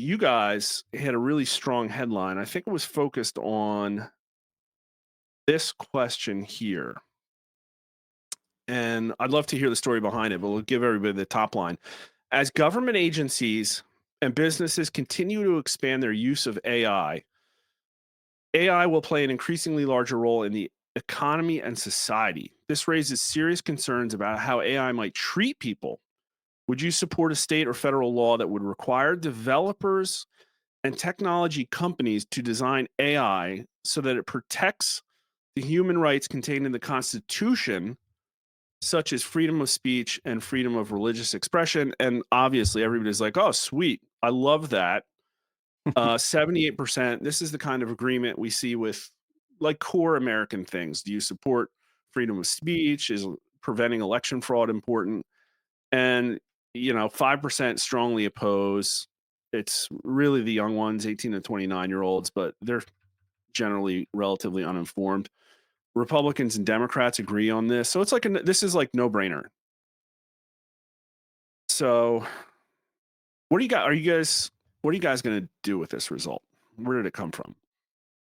you guys had a really strong headline. I think it was focused on this question here. And I'd love to hear the story behind it, but we'll give everybody the top line. As government agencies and businesses continue to expand their use of AI will play an increasingly larger role in the economy and society. This raises serious concerns about how AI might treat people. Would you support a state or federal law that would require developers and technology companies to design AI so that it protects the human rights contained in the Constitution, such as freedom of speech and freedom of religious expression? And obviously, everybody's like, oh, sweet. I love that. 78%. This is the kind of agreement we see with like core American things. Do you support freedom of speech? Is preventing election fraud important? And 5% strongly oppose. It's really the young ones, 18 to 29-year olds, but they're generally relatively uninformed. Republicans and Democrats agree on this. So it's like this is like no brainer. So what do you got? What are you guys going to do with this result? Where did it come from?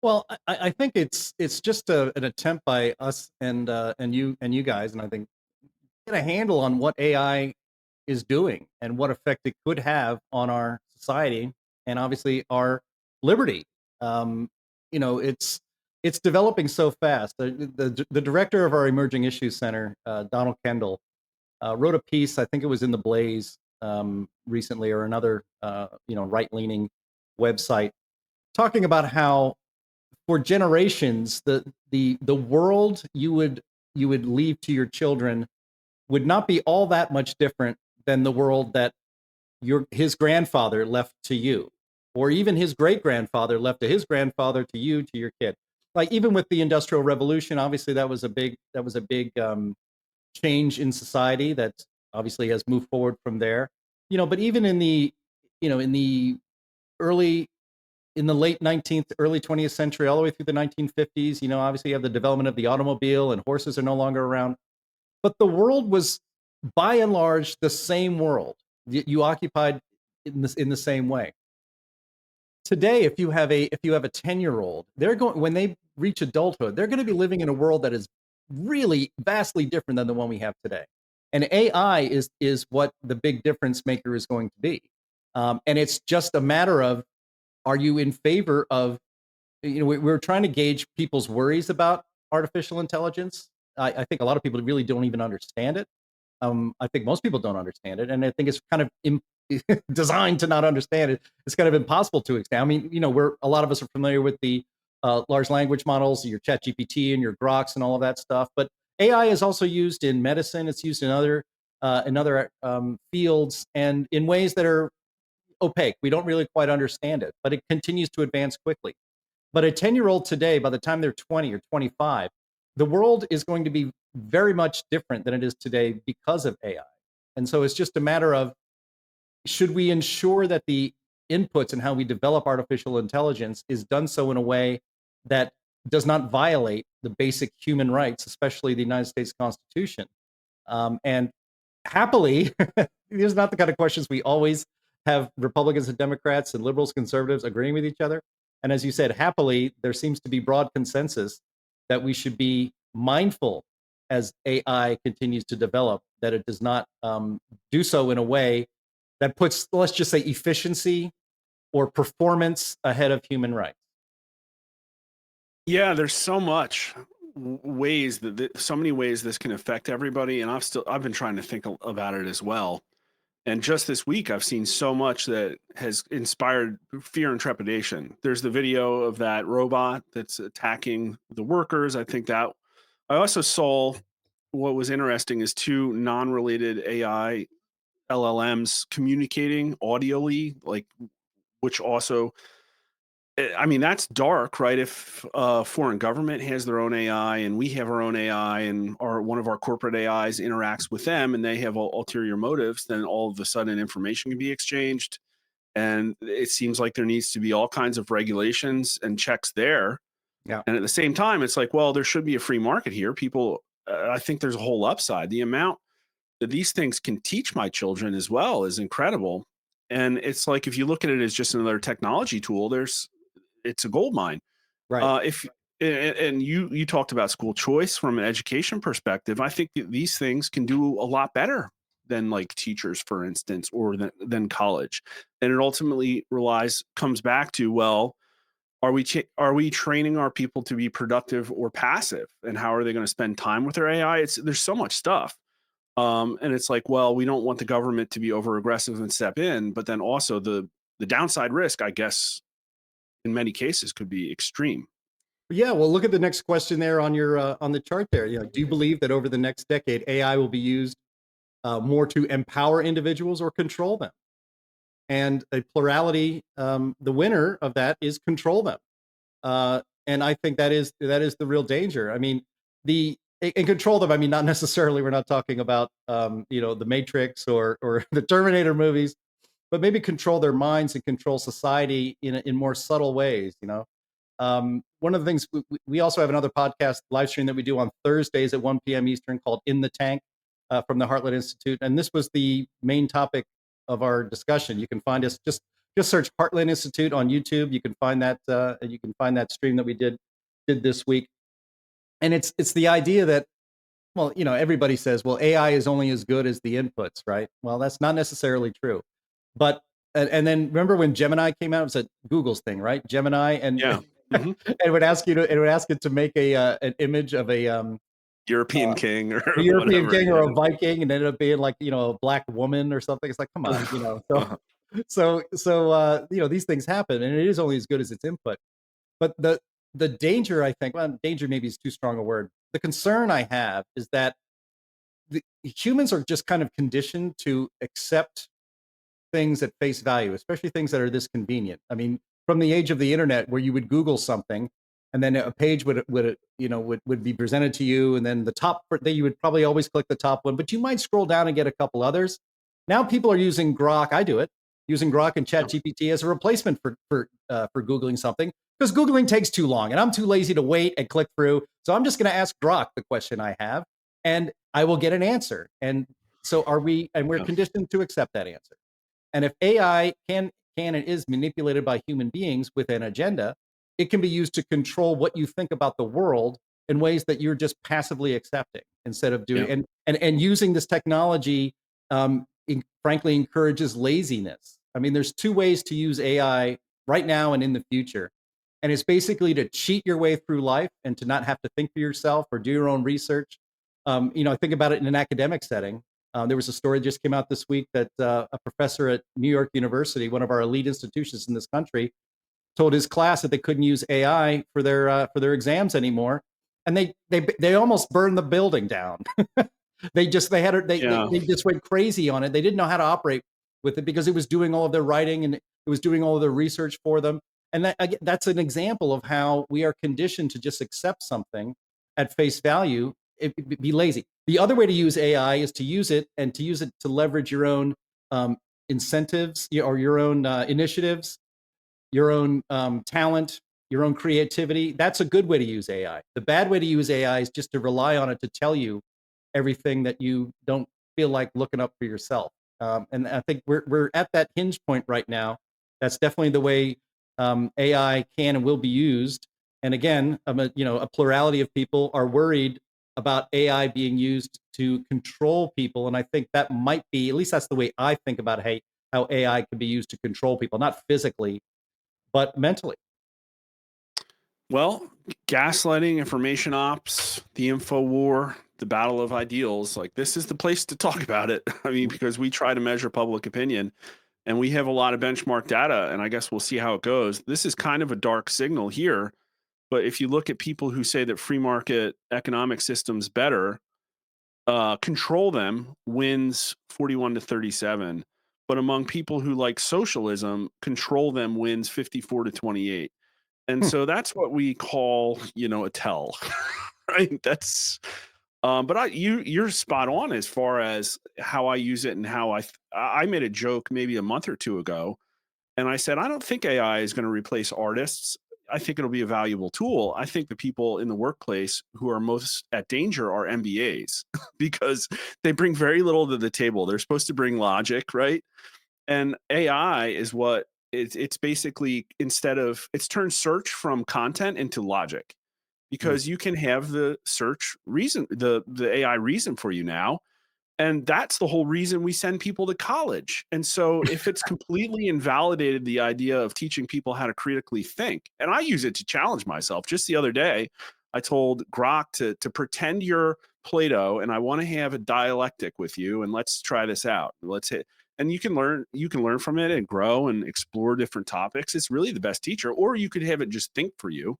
Well, I think it's just an attempt by us and you guys, and I think get a handle on what AI is doing and what effect it could have on our society and obviously our liberty. Um, it's developing so fast. The director of our Emerging Issues Center, Donald Kendall, wrote a piece. I think it was in the Blaze recently, or another right leaning website, talking about how for generations the world you would leave to your children would not be all that much different than the world that his grandfather left to you, or even his great grandfather left to his grandfather, to you, to your kid. Like even with the Industrial Revolution, obviously that was a big change in society that obviously has moved forward from there. But even in the in the early in the late 19th, early 20th century, all the way through the 1950s, obviously you have the development of the automobile and horses are no longer around. But the world was, by and large, the same world. You occupied in the same way. Today, if you have a 10-year-old, they're going when they reach adulthood, they're going to be living in a world that is really vastly different than the one we have today. And AI is what the big difference maker is going to be. And it's just a matter of, are you in favor of, we're trying to gauge people's worries about artificial intelligence. I think a lot of people really don't even understand it. I think most people don't understand it, and I think it's kind of designed to not understand it. It's kind of impossible to explain. I mean, a lot of us are familiar with the large language models, your ChatGPT and your Groks and all of that stuff. But AI is also used in medicine. It's used in other fields, and in ways that are opaque. We don't really quite understand it, but it continues to advance quickly. But a 10-year-old today, by the time they're 20 or 25, the world is going to be very much different than it is today because of AI. And so it's just a matter of, should we ensure that the inputs and how we develop artificial intelligence is done so in a way that does not violate the basic human rights, especially the United States Constitution? And happily, these are not the kind of questions we always have Republicans and Democrats and liberals, conservatives agreeing with each other. And as you said, happily, there seems to be broad consensus that we should be mindful as AI continues to develop, that it does not do so in a way that puts, let's just say, efficiency or performance ahead of human rights. Yeah, there's so much ways so many ways this can affect everybody, and I've been trying to think about it as well. And just this week, I've seen so much that has inspired fear and trepidation. There's the video of that robot that's attacking the workers. I also saw, what was interesting is two non-related AI LLMs communicating audially, like, which also, I mean, that's dark, right? If a foreign government has their own AI and we have our own AI, and one of our corporate AIs interacts with them and they have ulterior motives, then all of a sudden information can be exchanged. And it seems like there needs to be all kinds of regulations and checks there. Yeah. And at the same time, it's like, well, there should be a free market here. I think there's a whole upside. The amount that these things can teach my children as well is incredible. And it's like, if you look at it as just another technology tool, it's a gold mine. Right. If and you talked about school choice from an education perspective. I think that these things can do a lot better than like teachers, for instance, or than college. And it ultimately comes back to, well, are we training our people to be productive or passive, and how are they going to spend time with their AI? There's so much stuff. And it's like, well, we don't want the government to be over aggressive and step in, but then also the downside risk, I guess, in many cases could be extreme. Yeah, well, look at the next question there on your on the chart there. Do you believe that over the next decade, AI will be used more to empower individuals or control them? And a plurality, the winner of that is control them. And I think that is the real danger. I mean, and control them. I mean, not necessarily. We're not talking about the Matrix or the Terminator movies, but maybe control their minds and control society in more subtle ways. One of the things we also have another podcast live stream that we do on Thursdays at 1 p.m. Eastern called In the Tank from the Heartland Institute. And this was the main topic of our discussion. You can find us just search Heartland Institute on YouTube. You can find that stream that we did this week. And it's the idea that, well, everybody says, well, AI is only as good as the inputs, right? Well, that's not necessarily true. But and then remember when Gemini came out? It was a Google's thing, right? Gemini, and Yeah. Hmm. it would ask it to make an image of European king or a European whatever. king or Yeah. a Viking, and ended up being like a black woman or something. It's like, come on, So Uh-huh. these things happen, and it is only as good as its input. But the danger, I think, well, danger maybe is too strong a word. The concern I have is that humans are just kind of conditioned to accept things at face value, especially things that are this convenient. I mean, from the age of the internet, where you would Google something, and then a page would be presented to you, and then the top that you would probably always click the top one, but you might scroll down and get a couple others. Now people are using Grok. I do it using Grok and Yeah. ChatGPT as a replacement for googling something, because googling takes too long, and I'm too lazy to wait and click through. So I'm just going to ask Grok the question I have, and I will get an answer. And so are we, and we're Yeah. conditioned to accept that answer. And if AI can and is manipulated by human beings with an agenda, it can be used to control what you think about the world in ways that you're just passively accepting instead of doing. Yeah. And using this technology, frankly, encourages laziness. I mean, there's two ways to use AI right now and in the future, and it's basically to cheat your way through life and to not have to think for yourself or do your own research. I think about it in an academic setting. There was a story that just came out this week that a professor at New York University, one of our elite institutions in this country, told his class that they couldn't use AI for their exams anymore, and they almost burned the building down. Yeah. They just went crazy on it. They didn't know how to operate with it because it was doing all of their writing and it was doing all of their research for them. And that's an example of how we are conditioned to just accept something at face value, be lazy. The other way to use AI is to use it to leverage your own incentives or your own initiatives, your own talent, your own creativity. That's a good way to use AI. The bad way to use AI is just to rely on it to tell you everything that you don't feel like looking up for yourself. And I think we're at that hinge point right now. That's definitely the way AI can and will be used. And again, a plurality of people are worried about AI being used to control people. And I think that might be, at least that's the way I think about how AI can be used to control people, not physically, but mentally. Well, gaslighting, information ops, the info war, the battle of ideals, like this is the place to talk about it. I mean, because we try to measure public opinion and we have a lot of benchmark data, and I guess we'll see how it goes. This is kind of a dark signal here, but if you look at people who say that free market economic systems better, control them wins 41-37. But among people who like socialism, control them wins 54-28. And Hmm. so that's what we call, a tell, right? But you're spot on as far as how I use it and how I made a joke maybe a month or two ago, and I said I don't think AI is going to replace artists. I think it'll be a valuable tool. I think the people in the workplace who are most at danger are MBAs because they bring very little to the table. They're supposed to bring logic, right? And AI is what it's basically, instead of, it's turned search from content into logic, Mm. because you can have the search reason, the AI reason for you now, and that's the whole reason we send people to college. And so if it's completely invalidated the idea of teaching people how to critically think, and I use it to challenge myself. Just the other day, I told Grok to pretend you're Plato and I want to have a dialectic with you, and let's try this out. Let's hit, and you can learn from it and grow and explore different topics. It's really the best teacher. Or you could have it just think for you.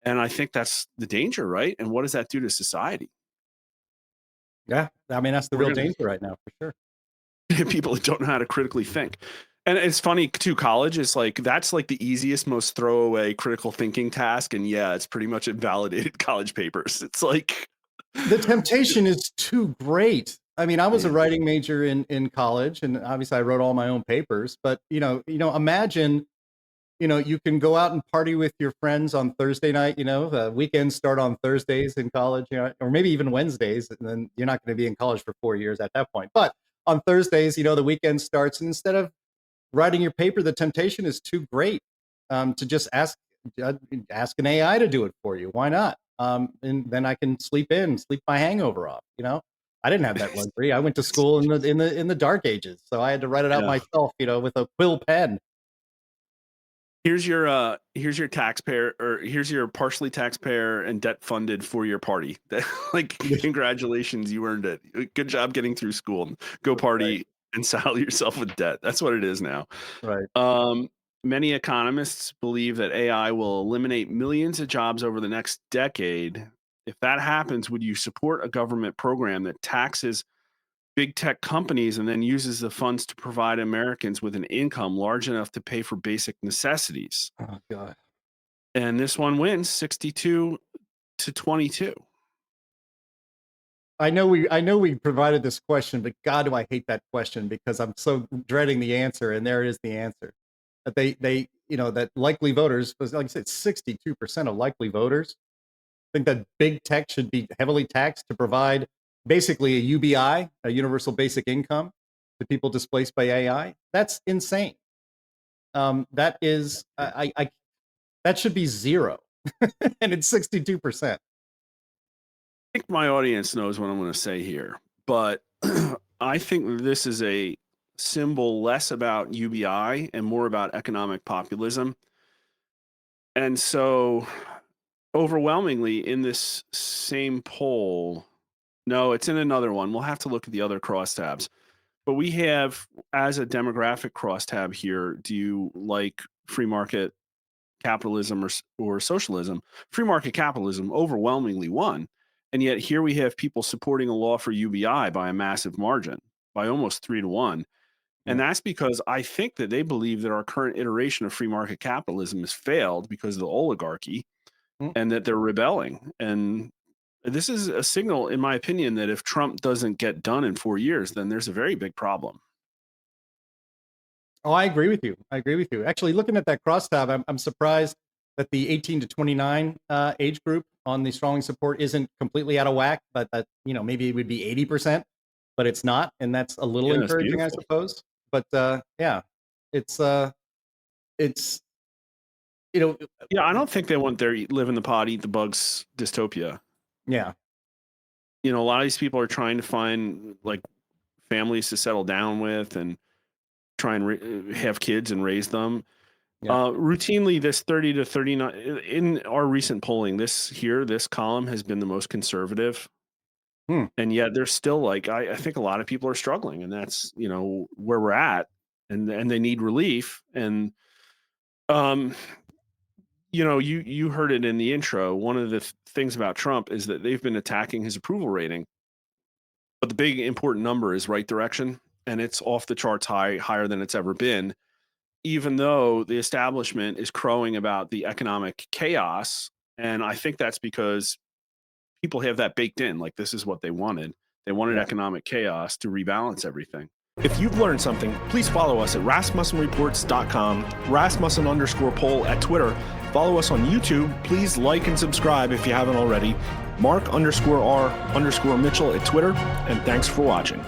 And I think that's the danger, right? And what does that do to society? Yeah, I mean, that's the We're real gonna danger right now, for sure. people that don't know how to critically think. And it's funny too, college is like, that's like the easiest, most throwaway critical thinking task. And yeah, it's pretty much invalidated college papers. It's like, The temptation is too great. I mean, I was a yeah, writing major in college, and obviously I wrote all my own papers, but, imagine, you can go out and party with your friends on Thursday night, the weekends start on Thursdays in college, or maybe even Wednesdays, and then you're not gonna be in college for 4 years at that point. But on Thursdays, the weekend starts, and instead of writing your paper, the temptation is too great, to just uh, ask an AI to do it for you. Why not? And then I can sleep my hangover off. I didn't have that luxury. I went to school in the dark ages, so I had to write it out yeah. myself. With a quill pen. Here's your taxpayer, or here's your partially taxpayer and debt funded for your party. Like, congratulations, you earned it. Good job getting through school. Go Right, party and saddle yourself with debt. That's what it is now. right. Um, Many economists believe that AI will eliminate millions of jobs over the next decade. If that happens, would you support a government program that taxes big tech companies and then uses the funds to provide Americans with an income large enough to pay for basic necessities? Oh god. And this one wins 62 to 22. I know we provided this question, but God, do I hate that question because I'm so dreading the answer, and there is the answer. That that likely voters, was like I said, 62% of likely voters think that big tech should be heavily taxed to provide basically a UBI, a universal basic income, to people displaced by AI. That's insane. That is, that should be zero, and it's 62%. I think my audience knows what I'm going to say here, but I think this is a symbol less about UBI and more about economic populism. And so, overwhelmingly, in this same poll, no, it's in another one. We'll have to look at the other crosstabs. But we have, as a demographic crosstab here, do you like free market capitalism or socialism? Free market capitalism overwhelmingly won. And yet here we have people supporting a law for UBI by a massive margin, by almost 3 to 1. And Yeah. that's because I think that they believe that our current iteration of free market capitalism has failed because of the oligarchy, Mm. and that they're rebelling. And this is a signal, in my opinion, that if Trump doesn't get done in 4 years, then there's a very big problem. Oh, I agree with you. I agree with you. Actually, looking at that crosstab, I'm surprised that the 18 to 29 age group on the strongly support isn't completely out of whack, but that, maybe it would be 80%, but it's not. And that's a little Yeah, that's encouraging, I beautiful. suppose. But yeah, it's, uh, it's, you know, Yeah, I don't think they want their live in the pod, eat the bugs dystopia. yeah, A lot of these people are trying to find like families to settle down with and try and have kids and raise them. yeah. Routinely, this 30 to 39 in our recent polling, this column has been the most conservative. Hmm. And yet there's still like, I think a lot of people are struggling, and that's, where we're at, and they need relief. And, um, you heard it in the intro. One of the things about Trump is that they've been attacking his approval rating, but the big important number is right direction, and it's off the charts high, higher than it's ever been. Even though the establishment is crowing about the economic chaos, and I think that's because people have that baked in. Like, this is what they wanted. They wanted Yeah. economic chaos to rebalance everything. If you've learned something, please follow us at rasmussenreports.com, Rasmussen_poll at Twitter. Follow us on YouTube. Please like and subscribe if you haven't already. Mark_R_Mitchell at Twitter. And thanks for watching.